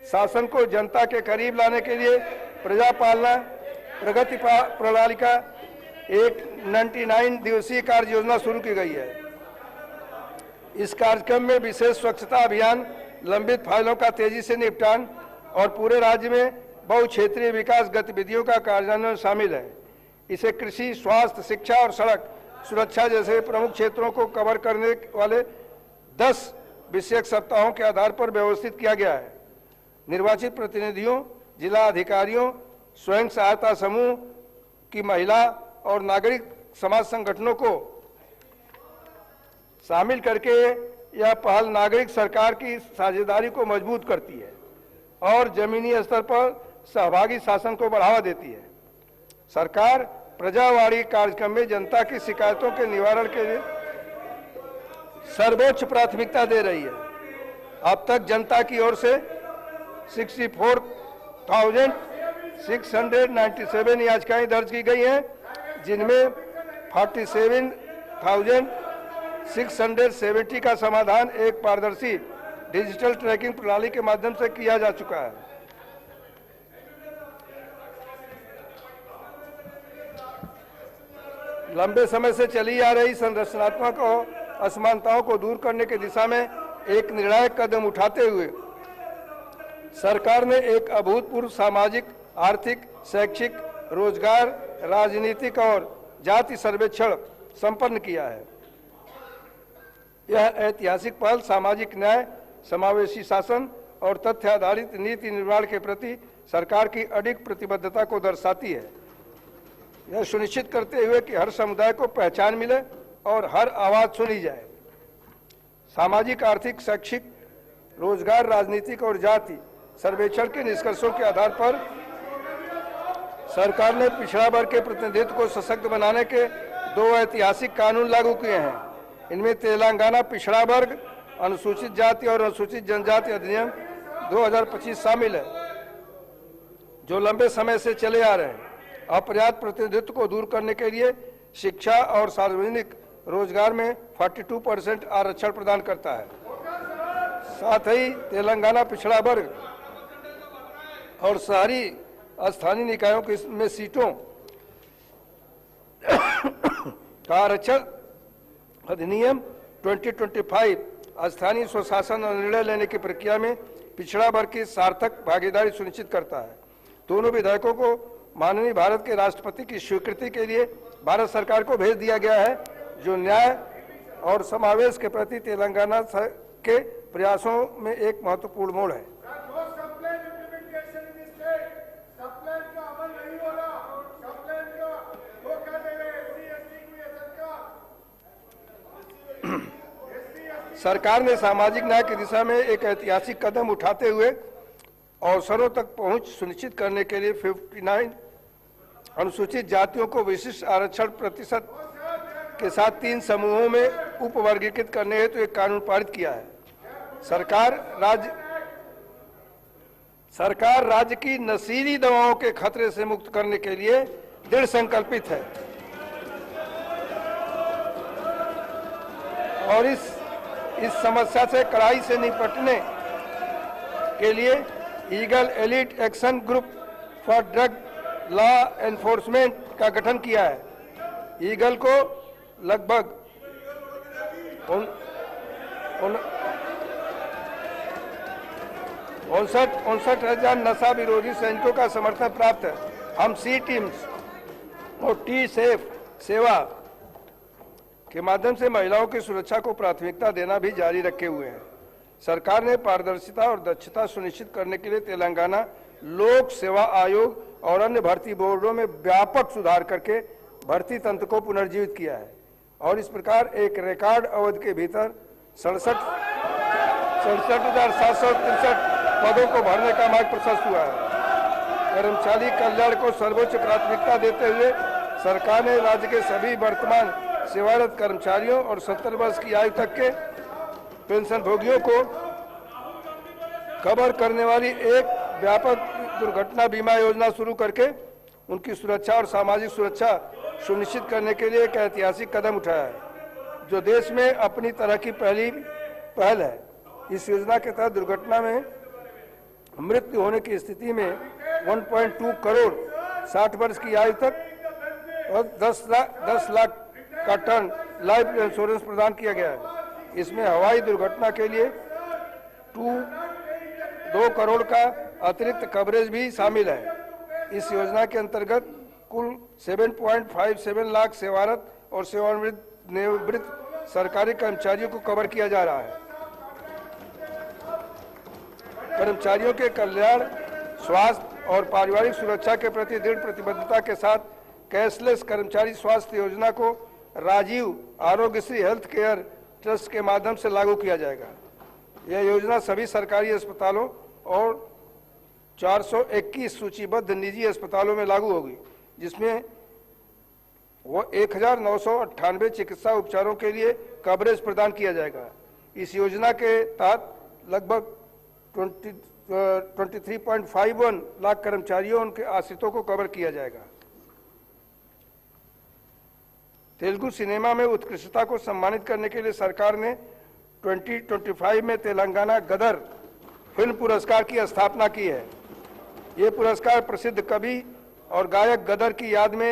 शासन को जनता के करीब लाने के लिए प्रजा पालना प्रगति प्रणाली का एक 99 दिवसीय कार्य योजना शुरू की गई है। इस कार्यक्रम में विशेष स्वच्छता अभियान, लंबित फाइलों का तेजी से निपटान और पूरे राज्य में बहुक्षेत्रीय विकास गतिविधियों का कार्यान्वयन शामिल है। इसे कृषि, स्वास्थ्य, शिक्षा और सड़क सुरक्षा जैसे प्रमुख क्षेत्रों को कवर करने वाले 10 विषयक सप्ताहों के आधार पर व्यवस्थित किया गया है। निर्वाचित प्रतिनिधियों, जिला अधिकारियों, स्वयं सहायता समूह की महिला और नागरिक समाज संगठनों को शामिल करके यह पहल नागरिक सरकार की साझेदारी को मजबूत करती है और जमीनी स्तर पर सहभागी शासन को बढ़ावा देती है। सरकार प्रजावाणी कार्यक्रम में जनता की शिकायतों के निवारण के लिए सर्वोच्च प्राथमिकता दे रही है। अब तक जनता की ओर से 64,697 याचिकाएं दर्ज की गई हैं, जिनमें 47,670 का समाधान एक पारदर्शी डिजिटल ट्रैकिंग प्रणाली के माध्यम से किया जा चुका है। लंबे समय से चली आ रही संरचनात्मक असमानताओं को दूर करने की दिशा में एक निर्णायक कदम उठाते हुए सरकार ने एक अभूतपूर्व सामाजिक, आर्थिक, शैक्षिक, रोजगार, राजनीतिक और जाति सर्वेक्षण संपन्न किया है। यह ऐतिहासिक पहल सामाजिक न्याय, समावेशी शासन और तथ्य आधारित नीति निर्माण के प्रति सरकार की अडिग प्रतिबद्धता को दर्शाती है। यह सुनिश्चित करते हुए कि हर समुदाय को पहचान मिले और हर आवाज सुनी जाए। सामाजिक, आर्थिक, शैक्षिक, रोजगार, राजनीतिक और जाति सर्वेक्षण के निष्कर्षों के आधार पर सरकार ने पिछड़ा वर्ग के प्रतिनिधित्व को सशक्त बनाने के 2 ऐतिहासिक कानून लागू किए हैं। इनमें तेलंगाना पिछड़ा वर्ग, अनुसूचित जाति और अनुसूचित जनजाति अधिनियम 2025 शामिल है, जो लंबे समय से चले आ रहे हैं। अपर्याप्त प्रतिनिधित्व को दूर करने के लिए शिक्षा और सार्वजनिक रोजगार में 42% आरक्षण प्रदान करता है। साथ ही तेलंगाना पिछड़ा वर्ग और शहरी स्थानीय निकायों में सीटों का आरक्षण अधिनियम 2025 स्थानीय स्वशासन और निर्णय लेने की प्रक्रिया में पिछड़ा वर्ग की सार्थक भागीदारी सुनिश्चित करता है। दोनों विधेयकों को माननीय भारत के राष्ट्रपति की स्वीकृति के लिए भारत सरकार को भेज दिया गया है, जो न्याय और समावेश के प्रति तेलंगाना के प्रयासों में एक महत्वपूर्ण मोड़ है। सरकार ने सामाजिक न्याय की दिशा में एक ऐतिहासिक कदम उठाते हुए अवसरों तक पहुंच सुनिश्चित करने के लिए 59 अनुसूचित जातियों को विशिष्ट आरक्षण प्रतिशत के साथ 3 समूहों में उपवर्गीकृत करने हेतु एक कानून पारित किया है। सरकार राज्य की नशीली दवाओं के खतरे से मुक्त करने के लिए दृढ़ संकल्पित है और इस समस्या से कड़ाई से निपटने के लिए eagle elite action group for drug law enforcement का गठन किया है। ईगल को लगभग 59,000 नशा विरोधी सैनिकों का समर्थन प्राप्त है। हम सी टीम्स और टी सेफ सेवा के माध्यम से महिलाओं की सुरक्षा को प्राथमिकता देना भी जारी रखे हुए हैं। सरकार ने पारदर्शिता और दक्षता सुनिश्चित करने के लिए तेलंगाना लोक सेवा आयोग और अन्य भर्ती बोर्डों में व्यापक सुधार करके भर्ती तंत्र को पुनर्जीवित किया है और इस प्रकार एक रिकॉर्ड अवधि के भीतर 67,763 पदों को भरने का मार्ग प्रशस्त हुआ है। कर्मचारी कल्याण को सर्वोच्च प्राथमिकता देते हुए सरकार ने राज्य के सभी वर्तमान सेवारत कर्मचारियों और 70 वर्ष की आयु तक के पेंशन भोगियों को कवर करने वाली एक व्यापक दुर्घटना बीमा योजना शुरू करके उनकी सुरक्षा और सामाजिक सुरक्षा सुनिश्चित करने के लिए एक ऐतिहासिक कदम उठाया है, जो देश में अपनी तरह की पहल है। इस योजना के तहत दुर्घटना में मृत्यु होने की स्थिति में 1.2 करोड़ 60 वर्ष की आयु तक और 10 लाख का टर्म लाइफ इंश्योरेंस प्रदान किया गया है। इसमें हवाई दुर्घटना के लिए 2 करोड़ का अतिरिक्त कवरेज भी शामिल है। इस योजना के अंतर्गत कुल 7.57 लाख सेवारत और सेवानिवृत्त सरकारी कर्मचारियों को कवर किया जा रहा है। कर्मचारियों के कल्याण, स्वास्थ्य और पारिवारिक सुरक्षा के प्रति दृढ़ प्रतिबद्धता के साथ कैशलेस कर्मचारी स्वास्थ्य योजना को Rajiv Aarogyasri health care trust के माध्यम से लागू किया जाएगा। यह योजना सभी सरकारी अस्पतालों और 421 सूचीबद्ध निजी अस्पतालों में लागू होगी, जिसमें वो 1998 चिकित्सा उपचारों के लिए कवरेज प्रदान किया जाएगा। इस योजना के तहत लगभग 23.51 लाख कर्मचारियों उनके आश्रितों को कवर किया जाएगा। तेलुगु सिनेमा में उत्कृष्टता को सम्मानित करने के लिए सरकार ने 2025 में तेलंगाना गदर फिल्म पुरस्कार की स्थापना की है। ये पुरस्कार प्रसिद्ध कवि और गायक गदर की याद में